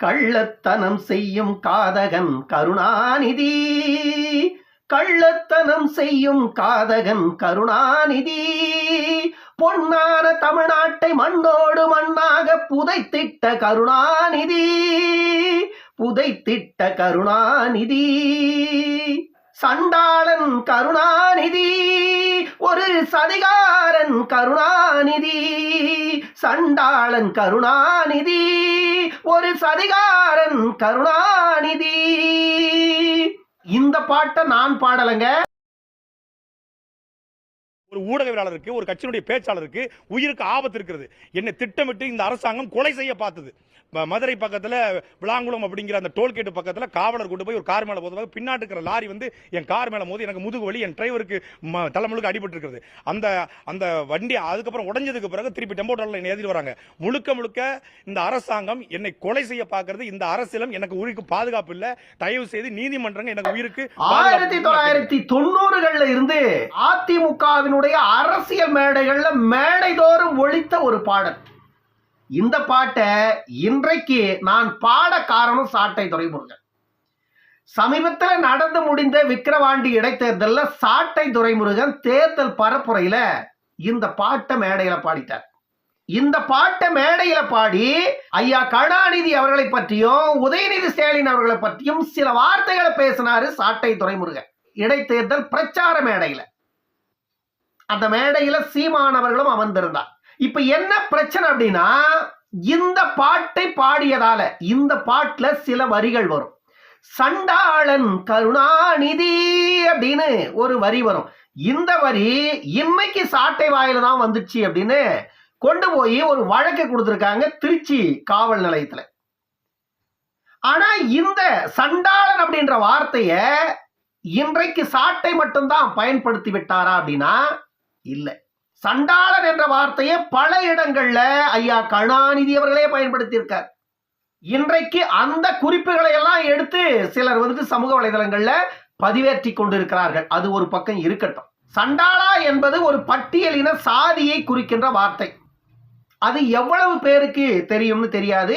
கள்ளத்தனம் செய்யும் காதகன் கருணாநிதி, கள்ளத்தனம் செய்யும் காதகன் கருணாநிதி, பொன்னான தமிழ்நாட்டை மண்ணோடு மண்ணாக புதைத்திட்ட கருணாநிதி, புதைத்திட்ட கருணாநிதி. சண்டாளன் கருணாநிதி, ஒரு சதிகாரன் கருணாநிதி, சண்டாளன் கருணாநிதி, ஒரு சதிகாரன் கருணாநிதி. இந்த பாட்டை நான் பாடலங்க. ஒரு ஊடகவியலாளருக்கு, ஒரு கட்சியினுடைய பேச்சாளருக்கு உயிருக்கு ஆபத்து இருக்கிறது. என்னை திட்டமிட்டு இந்த அரசாங்கம் கொலை செய்ய பார்த்தது. மதுரை பக்கத்தில் விளாங்குளம் அப்படிங்கிற அந்த டோல்கேட் பக்கத்தில் காவலர் கொண்டு போய் ஒரு கார் மேலே மோதுவாங்க. பின்னாடி இருக்கிற லாரி வந்து என் கார் மேலே மோதி எனக்கு முதுகு வலி, என் டிரைவருக்கு தலைமுழுக்கு அடிபட்டு இருக்கிறது. அந்த வண்டி அதுக்கப்புறம் உடஞ்சதுக்கு பிறகு திருப்பி டெம்போ டிராவலர் என்னை ஏற்றிட்டு வராங்க. முழுக்க முழுக்க இந்த அரசாங்கம் என்னை கொலை செய்ய பார்க்கறது. இந்த அரசியலும் எனக்கு உயிருக்கு பாதுகாப்பு இல்லை. தயவு செய்து நீதிமன்றங்கள் எனக்கு உயிருக்கு 1990களில் இருந்து அதிமுகவினுடைய அரசியல் மேடைகள்ல மேடைதோறும் ஒலித்த ஒரு பாடல். இந்த பாட்டை இன்றைக்கு நான் பாட காரணம் சாட்டை துரைமுருகன். சமீபத்தில் நடந்து முடிந்த விக்கிரவாண்டி இடைத்தேர்தலில் சாட்டை துரைமுருகன் தேர்தல் பரப்புரையில இந்த பாட்டை மேடையில பாடிட்டார். இந்த பாட்டை மேடையில பாடி ஐயா கருணாநிதி அவர்களை பற்றியும் உதயநிதி ஸ்டாலின் அவர்களை பற்றியும் சில வார்த்தைகளை பேசினாரு சாட்டை துரைமுருகன் இடைத்தேர்தல் பிரச்சார மேடையில. அந்த மேடையில சீமானவர்களும் அமர்ந்திருந்தார். இப்ப என்ன பிரச்சனை அப்படின்னா, இந்த பாட்டை பாடியதால இந்த பாட்டுல சில வரிகள் வரும். சண்டாளன் கருணாநிதி அப்படின்னு ஒரு வரி வரும். இந்த வரி இன்னைக்கு சாட்டை வாயில தான் வந்துச்சு அப்படின்னு கொண்டு போய் ஒரு வழக்கு கொடுத்திருக்காங்க திருச்சி காவல் நிலையத்துல. ஆனா இந்த சண்டாளன் அப்படின்ற வார்த்தைய இன்றைக்கு சாட்டை மட்டும்தான் பயன்படுத்தி விட்டாரா அப்படின்னா இல்ல. சண்டாளன் என்ற வார்த்தையை பல இடங்கள்ல ஐயா கருணாநிதி அவர்களே பயன்படுத்தி இருக்கார். இன்றைக்கு அந்த குறிப்புகளை எல்லாம் எடுத்து சிலர் வந்து சமூக வலைதளங்கள்ல பதிவேற்றி கொண்டிருக்கிறார்கள். அது ஒரு பக்கம் இருக்கட்டும். சண்டாளா என்பது ஒரு பட்டியலின சாதியை குறிக்கின்ற வார்த்தை. அது எவ்வளவு பேருக்கு தெரியும்னு தெரியாது.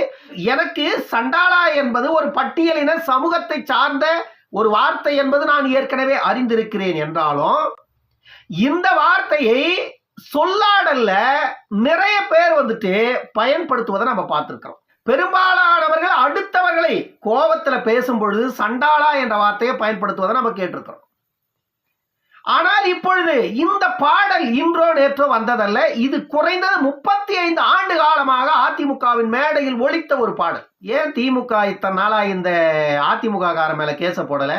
எனக்கு சண்டாளா என்பது ஒரு பட்டியலின சமூகத்தை சார்ந்த ஒரு வார்த்தை என்பது நான் ஏற்கனவே அறிந்திருக்கிறேன் என்றாலும் இந்த வார்த்தையை சொல்லாடல்ல நிறைய பேர் வந்துட்டு பயன்படுத்துவதை நம்ம பார்த்திருக்கிறோம். பெரும்பாலானவர்கள் அடுத்தவர்களை கோபத்துல பேசும் பொழுது சண்டாளா என்ற வார்த்தையை பயன்படுத்துவதை நம்ம கேட்டிருக்கிறோம். ஆனால் இப்பொழுது இந்த பாடல் இன்றோ நேற்றோ வந்ததல்ல. இது குறைந்தது 35 ஆண்டு காலமாக அதிமுகவின் மேடையில் ஒலித்த ஒரு பாடல். ஏன் திமுக இத்தனை நாளா இந்த அதிமுக கார மேல கேச போடல?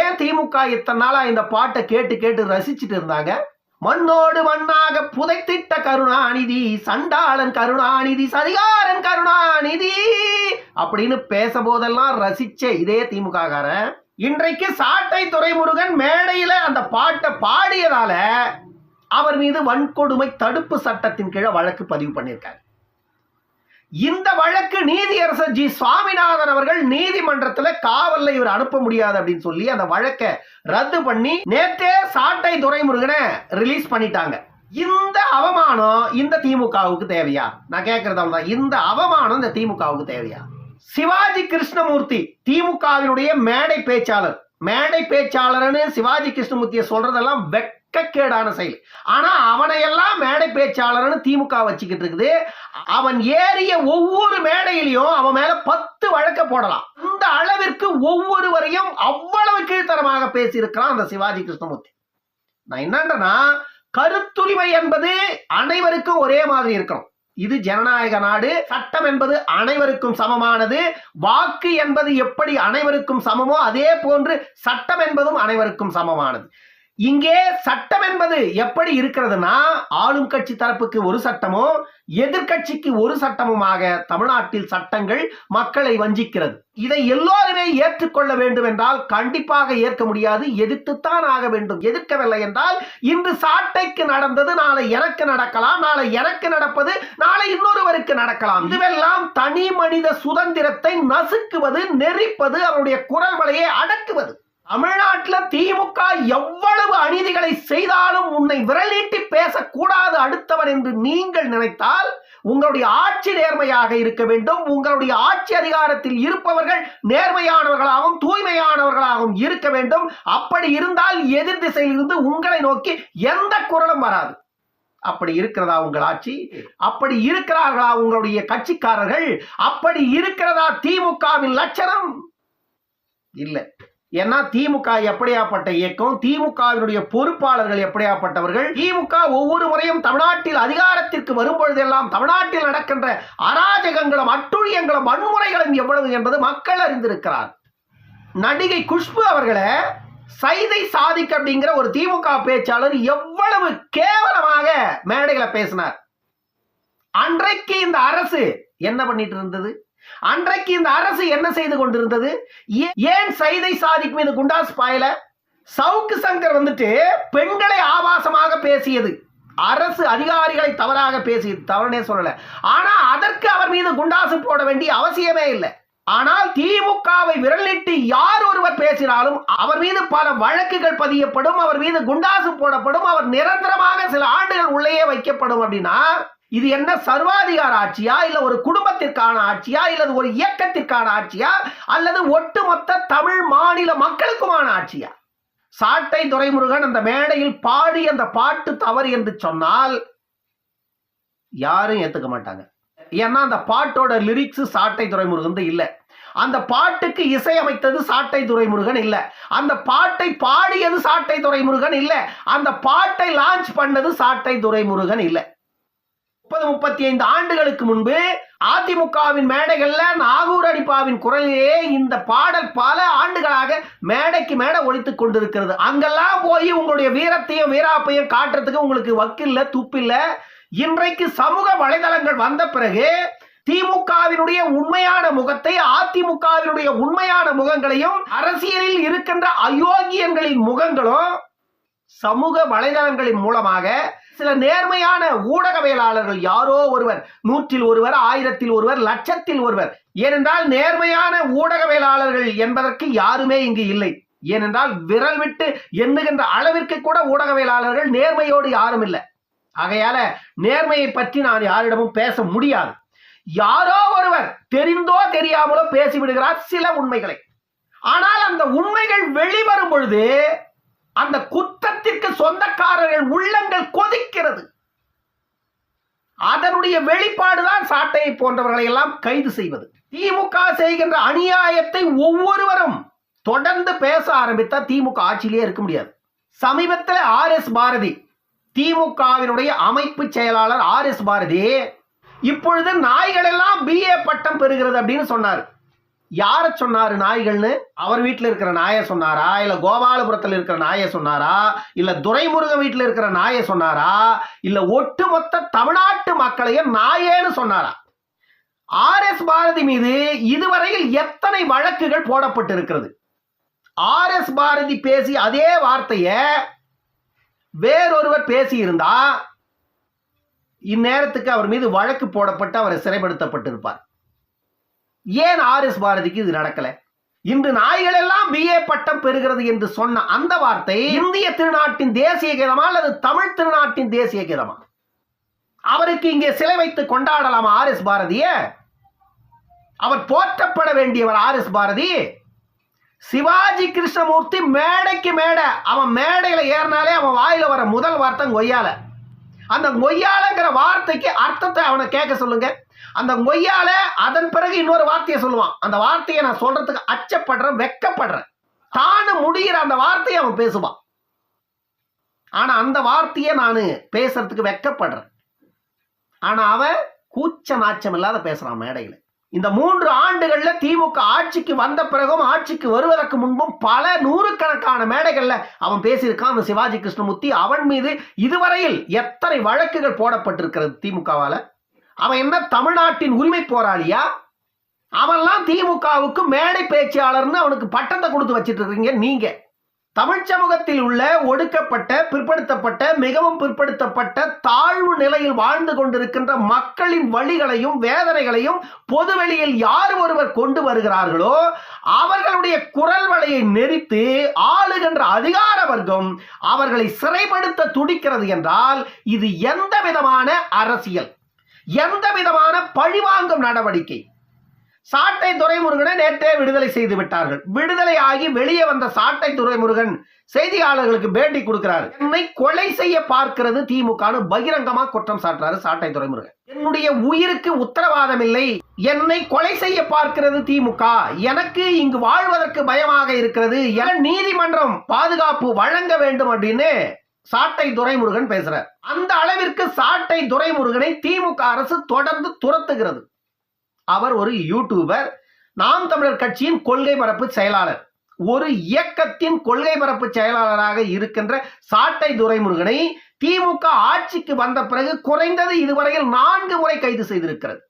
ஏன் திமுக இத்தனை நாளா இந்த பாட்டை கேட்டு கேட்டு ரசிச்சுட்டு இருந்தாங்க? மண்ணோடு மண்ணாக புதைத்திட்ட கருணாநிதி, சண்டாளன் கருணாநிதி, சதிகாரன் கருணாநிதி அப்படின்னு பேச போதெல்லாம் ரசிச்ச இதே திமுக காரன் இன்றைக்கு சாட்டை துரைமுருகன் மேடையில அந்த பாட்டை பாடியதால அவர் மீது வன்கொடுமை தடுப்பு சட்டத்தின் கீழே வழக்கு பதிவு பண்ணியிருக்காங்க. இந்த வழக்கு நீதியரசர் ஜி சுவாமிநாதன் அவர்கள் நீதிமன்றத்தில் காவல்ல இவர் அனுப்ப முடியாது அப்படின்னு சொல்லி அந்த வழக்கை ரத்து பண்ணி நேற்றே சாட்டை துரைமுருகனை ரிலீஸ் பண்ணிட்டாங்க. இந்த அவமானம் இந்த திமுகவுக்கு தேவையா? நான் கேட்கறதா, இந்த அவமானம் இந்த திமுகவுக்கு தேவையா? சிவாஜி கிருஷ்ணமூர்த்தி திமுகவினுடைய மேடை பேச்சாளர். மேடை பேச்சாளர்னு சிவாஜி கிருஷ்ணமூர்த்தியை சொல்றதெல்லாம் வெட்கக்கேடான செயல். ஆனா அவனையெல்லாம் மேடை பேச்சாளர்னு திமுக வச்சுக்கிட்டு இருக்குது. அவன் ஏறிய ஒவ்வொரு மேடையிலையும் அவன் மேல 10 வழக்க போடலாம். அந்த அளவிற்கு ஒவ்வொருவரையும் அவ்வளவு கீழ்த்தரமாக பேசியிருக்கிறான் அந்த சிவாஜி கிருஷ்ணமூர்த்தி. நான் என்னன்றேன்னா, கருத்துரிமை என்பது அனைவருக்கும் ஒரே மாதிரி இருக்கணும். இது ஜனநாயக நாடு. சட்டம் என்பது அனைவருக்கும் சமமானது. வாக்கு என்பது எப்படி அனைவருக்கும் சமமோ அதே போன்று சட்டம் என்பதும் அனைவருக்கும் சமமானது. இங்கே சட்டம் என்பது எப்படி இருக்கிறதுனா, ஆளும் கட்சி தரப்புக்கு ஒரு சட்டமோ எதிர்கட்சிக்கு ஒரு சட்டமுமாக தமிழ்நாட்டில் சட்டங்கள் மக்களை வஞ்சிக்கிறது. இதை எல்லோருமே ஏற்றுக்கொள்ள வேண்டும் என்றால் கண்டிப்பாக ஏற்க முடியாது. எதிர்த்துத்தான் ஆக வேண்டும். எதிர்க்கவில்லை என்றால் இன்று சாட்டைக்கு நடந்தது நாளை எனக்கு நடக்கலாம், நாளை எனக்கு நடப்பது நாளை இன்னொருவருக்கு நடக்கலாம். இதுவெல்லாம் தனி மனித சுதந்திரத்தை நசுக்குவது, நெறிப்பது, அவருடைய குரல் வலையை அடக்குவது. தமிழ்நாட்டுல திமுக எவ்வளவு அநீதிகளை செய்தாலும் உன்னை விரலீட்டி பேசக்கூடாது அடுத்தவன் என்று நீங்கள் நினைத்தால் உங்களுடைய ஆட்சி நேர்மையாக இருக்க வேண்டும். உங்களுடைய ஆட்சி அதிகாரத்தில் இருப்பவர்கள் நேர்மையானவர்களாகவும் தூய்மையானவர்களாகவும் இருக்க வேண்டும். அப்படி இருந்தால் எதிர் திசையில் இருந்து உங்களை நோக்கி எந்த குரலும் வராது. அப்படி இருக்கிறதா உங்கள் ஆட்சி? அப்படி இருக்கிறார்களா உங்களுடைய கட்சிக்காரர்கள்? அப்படி இருக்கிறதா திமுகவின் லட்சணம்? இல்லை. ஏன்னா திமுக எப்படியாப்பட்ட இயக்கம், திமுகவினுடைய பொறுப்பாளர்கள் எப்படியாப்பட்டவர்கள், திமுக ஒவ்வொரு முறையும் தமிழ்நாட்டில் அதிகாரத்திற்கு வரும்பொழுதெல்லாம் தமிழ்நாட்டில் நடக்கின்ற அராஜகங்களும் அட்டுழியங்களும் வன்முறைகளும் எவ்வளவு என்பது மக்கள் அறிந்திருக்கிறார். நடிகை குஷ்பு அவர்களை சைதை சாதிக் அப்படிங்கிற ஒரு திமுக பேச்சாளர் எவ்வளவு கேவலமாக மேடைகளை பேசினார். அன்றைக்கு இந்த அரசு என்ன பண்ணிட்டு இருந்தது? அன்றைக்கு இந்த அரசு என்ன செய்து கொண்டிருந்தது? ஏன் சைதை சாதிக் மீது குண்டாஸ் பாயல? சவுக்கு சங்கர் வந்துட்டு பெண்களை ஆபாசமாக பேசியது, அரசு அதிகாரிகளை தவறாக பேசியது, தவறனே சொல்லல. ஆனா அதற்கு அவர் மீது குண்டாசு போட வேண்டிய அவசியமே இல்லை. ஆனால் திமுகவை விரலிட்டு யார் ஒருவர் பேசினாலும் அவர் மீது பல வழக்குகள் பதியப்படும், அவர் மீது குண்டாசு போடப்படும், அவர் நிரந்தரமாக சில ஆண்டுகள் உள்ளேயே வைக்கப்படும். அப்படின்னா இது என்ன சர்வாதிகார ஆட்சியா, இல்ல ஒரு குடும்பத்திற்கான ஆட்சியா, இல்லது ஒரு இயக்கத்திற்கான ஆட்சியா, அல்லது ஒட்டுமொத்த தமிழ் மாநில மக்களுக்குமான ஆட்சியா? சாட்டை துரைமுருகன் அந்த மேடையில் பாடி அந்த பாட்டு தவறு என்று சொன்னால் யாரும் ஏத்துக்க மாட்டாங்க. ஏன்னா அந்த பாட்டோட லிரிக்ஸ் சாட்டை துரைமுருகன் இல்ல, அந்த பாட்டுக்கு இசையமைத்தது சாட்டை துரைமுருகன் இல்ல, அந்த பாட்டை பாடியது சாட்டை துரைமுருகன் இல்ல, அந்த பாட்டை லான்ச் பண்ணது சாட்டை துரைமுருகன் இல்ல. 30-35 ஆண்டுகளுக்கு முன்பு அதிமுகவின் மேடைகள்ல நாகூர் அடிப்பாவின் குரலிலே இந்த பாடல் பல ஆண்டுகளாக மேடைக்கு மேடை ஒலித்துக் கொண்டிருக்கிறது. அங்கெல்லாம் போய் உங்களுடைய வீரத்தையும் வீராப்பையும் காட்டுறதுக்கு உங்களுக்கு வக்கில்ல, துப்பில்ல. இன்றைக்கு சமூக வலைதளங்கள் வந்த பிறகு திமுகவினுடைய உண்மையான முகத்தை, அதிமுகவினுடைய உண்மையான முகங்களையும், அரசியலில் இருக்கின்ற அயோக்கியங்களின் முகங்களும் சமூக வலைதளங்களின் மூலமாக சில நேர்மையான ஊடகவியலாளர்கள், யாரோ ஒருவர், 100-ல் ஒருவர், 1000-ல் ஒருவர், 1,00,000-ல் ஒருவர். ஏனென்றால் நேர்மையான ஊடகவியலாளர்கள் என்பதற்கு யாருமே இங்கு இல்லை. ஏனென்றால் விரல் விட்டு எண்ணுகின்ற அளவிற்கு கூட ஊடகவியலாளர்கள் நேர்மையோடு யாரும் இல்லை. ஆகையால நேர்மையை பற்றி நான் யாரிடமும் பேச முடியாது. யாரோ ஒருவர் தெரிந்தோ தெரியாமலோ பேசிவிடுகிறார் சில உண்மைகளை. ஆனால் அந்த உண்மைகள் வெளிவரும் பொழுது அந்த குற்றத்திற்கு சொந்தக்காரர்கள் உள்ளங்கள் கொதிக்கிறது. அதனுடைய வெளிப்பாடுதான் சாட்டையை போன்றவர்களை எல்லாம் கைது செய்வது. திமுக செய்கின்ற அநியாயத்தை ஒவ்வொருவரும் தொடர்ந்து பேச ஆரம்பித்தா திமுக ஆட்சியிலேயே இருக்க முடியாது. சமீபத்தில் RS பாரதி, திமுகவினுடைய அமைப்பு செயலாளர் RS பாரதி, இப்பொழுது நாய்கள் எல்லாம் BA பட்டம் பெறுகிறது அப்படின்னு சொன்னார். யார சொன்னாரு நாய்கள்னு? அவர் வீட்டில் இருக்கிற நாயை சொன்னாரா, இல்ல கோபாலபுரத்தில் இருக்கிற நாயை சொன்னாரா, இல்ல துரைமுருகன் வீட்டில் இருக்கிற நாயை சொன்னாரா, இல்ல ஒட்டுமொத்த தமிழ்நாட்டு மக்களையும் நாயேன்னு சொன்னாரா? RS பாரதி மீது இதுவரையில் எத்தனை வழக்குகள் போடப்பட்டிருக்கிறது? RS பாரதி பேசி அதே வார்த்தையை வேறொருவர் பேசி இருந்தா இந்நேரத்துக்கு அவர் மீது வழக்கு போடப்பட்டு அவரை சிறைப்படுத்தப்பட்டிருப்பார். ஏன் RS பாரதிக்கு இது நடக்கல? இன்று நாய்கள் எல்லாம் BA பட்டம் பெறுகிறது என்று சொன்ன அந்த வார்த்தை இந்திய திருநாட்டின் தேசிய கீதமா அல்லது தமிழ் திருநாட்டின் தேசிய கீதமா? அவருக்கு இங்கே சிலை வைத்து கொண்டாடலாமா RS பாரதிய? அவர் போற்றப்பட வேண்டியவர் RS பாரதி. சிவாஜி கிருஷ்ணமூர்த்தி மேடைக்கு மேடை, அவன் மேடையில ஏறினாலே அவன் வாயில வர முதல் வார்த்தை கொய்யால. அந்த கொய்யாலங்கிற வார்த்தைக்கு அர்த்தத்தை அவனை கேட்க சொல்லுங்க. அந்த கொய்யால அதன் பிறகு இன்னொரு வார்த்தையை சொல்லுவான். அந்த வார்த்தையை நான் சொல்றதுக்கு அச்சப்படுறேன், வெக்கப்படுறேன். தானு முடிகிற அந்த வார்த்தையை அவன் பேசுவான். ஆனா அந்த வார்த்தையை நான் பேசுறதுக்கு வெக்கப்படுறேன். ஆனா அவன் கூச்ச நாச்சம் இல்லாத பேசுறான் மேடையில. இந்த 3 ஆண்டுகள்ல திமுக ஆட்சிக்கு வந்த பிறகும் ஆட்சிக்கு வருவதற்கு முன்பும் பல நூறுக்கணக்கான மேடைகள்ல அவன் பேசியிருக்கான். அந்த சிவாஜி கிருஷ்ணமூர்த்தி, அவன் மீது இதுவரையில் எத்தனை வழக்குகள் போடப்பட்டிருக்கிறது திமுகவால? அவன் என்ன தமிழ்நாட்டின் உரிமை போராளியா? அவன்லாம் திமுகவுக்கு மேடை பேச்சாளர்னு அவனுக்கு பட்டத்தை கொடுத்து வச்சிட்டு இருக்கீங்க நீங்க. தமிழ் சமூகத்தில் உள்ள ஒடுக்கப்பட்ட, பிற்படுத்தப்பட்ட, மிகவும் பிற்படுத்தப்பட்ட, தாழ்வு நிலையில் வாழ்ந்து கொண்டிருக்கின்ற மக்களின் வழிகளையும் வேதனைகளையும் பொதுவெளியில் யார் ஒருவர் கொண்டு வருகிறார்களோ அவர்களுடைய குரல் வலையை நெரித்து ஆளுகின்ற அதிகார வர்க்கம் அவர்களை சிறைப்படுத்த துடிக்கிறது என்றால் இது எந்த விதமான அரசியல், எந்த விதமான பழிவாங்கும் நடவடிக்கை? சாட்டை துரைமுருகனை நேற்றே விடுதலை செய்து விட்டார்கள். விடுதலை ஆகி வெளியே வந்த சாட்டை துரைமுருகன் செய்தியாளர்களுக்கு பேட்டி கொடுக்கிறார். என்னை கொலை செய்ய பார்க்கிறது திமுக பகிரங்கமா குற்றம் சாட்டுறாரு சாட்டை துரைமுருகன். என்னுடைய உயிருக்கு உத்தரவாதம் இல்லை, என்னை கொலை செய்ய பார்க்கிறது திமுக, எனக்கு இங்கு வாழ்வதற்கு பயமாக இருக்கிறது, நீதிமன்றம் பாதுகாப்பு வழங்க வேண்டும் அப்படின்னு சாட்டை துரைமுருகன் பேசுறார். அந்த அளவிற்கு சாட்டை துரைமுருகனை திமுக அரசு தொடர்ந்து துரத்துகிறது. அவர் ஒரு யூடியூபர், நாம் தமிழர் கட்சியின் கொள்கை பரப்பு செயலாளர். ஒரு இயக்கத்தின் கொள்கை பரப்பு செயலாளராக இருக்கின்ற சாட்டை துரைமுருகனை திமுக ஆட்சிக்கு வந்த பிறகு குறைந்தது இதுவரையில் 4 முறை கைது செய்திருக்கிறது.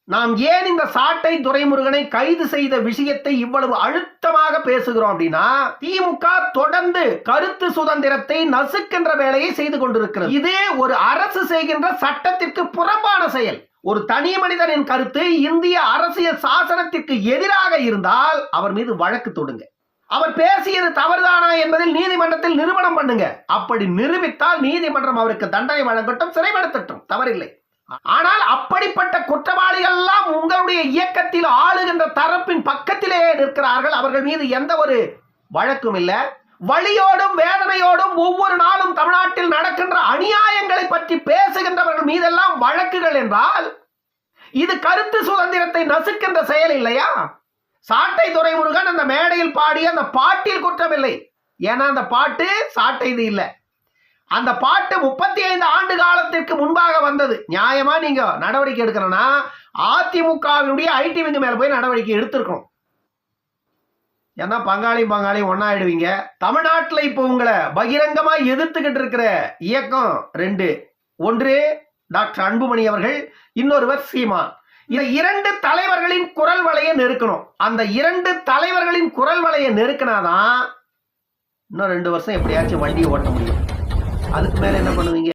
நாம் ஏன் இந்த சாட்டை துரைமுருகனை கைது செய்த விஷயத்தை இவ்வளவு அழுத்தமாக பேசுகிறோம் அப்படின்னா, திமுக தொடர்ந்து கருத்து சுதந்திரத்தை நசுக்கின்ற வேலையை செய்து கொண்டிருக்கிறது. இது ஒரு அரசு செய்கின்ற சட்டத்திற்கு புறம்பான செயல். ஒரு தனி மனிதனின் கருத்து இந்திய அரசியல் சாசனத்திற்கு எதிராக இருந்தால் அவர் மீது வழக்கு தொடுங்க. அவர் பேசியது தவறுதானா என்பதில் நீதிமன்றத்தில் நிரூபணம் பண்ணுங்க. அப்படி நிரூபித்தால் நீதிமன்றம் அவருக்கு தண்டனை வழங்கட்டும், சிறைப்படுத்தட்டும், தவறில்லை. ஆனால் அப்படிப்பட்ட குற்றவாளிகள் எல்லாம் உங்களுடைய இயக்கத்தில் ஆளுகின்ற தரப்பின் பக்கத்திலே நிற்கிறார்கள். அவர்கள் மீது எந்த ஒரு வழக்கும் இல்லை. வலியோடும் வேதனையோடும் ஒவ்வொரு நாளும் தமிழ்நாட்டில் நடக்கின்ற அநியாயங்களை பற்றி பேசுகின்றவர்கள் மீதெல்லாம் வழக்குகள் என்றால் இது கருத்து சுதந்திரத்தை நசுக்கின்ற செயல் இல்லையா? சாட்டை துரைமுருகன் அந்த மேடையில் பாடிய அந்த பாட்டில் குற்றமில்லை. ஏன்னா அந்த பாட்டு சாட்டை இது இல்லை. அந்த பாட்டு 35 ஆண்டு காலத்திற்கு முன்பாக வந்தது. நியாயமா நீங்க நடவடிக்கை எடுக்கணும்னா அதிமுகவினுடைய ஐடி விங்கு மேல போய் நடவடிக்கை எடுத்திருக்கணும். ஏன்னா பங்காளியும் ஒன்னாயிடுவீங்க. தமிழ்நாட்டில் இப்போ உங்களை பகிரங்கமா எதிர்த்துக்கிட்டு இருக்கிற இயக்கம் 2. ஒன்று டாக்டர் அன்புமணி அவர்கள், இன்னொருவர் சீமான். இந்த 2 தலைவர்களின் குரல் வலையை நெருக்கணும். அந்த 2 தலைவர்களின் குரல் வலையை நெருக்கினாதான் இன்னும் 2 வருஷம் எப்படியாச்சும் வண்டியை ஓட்ட முடியும். அதுக்கு மேல என்ன பண்ணுவீங்க?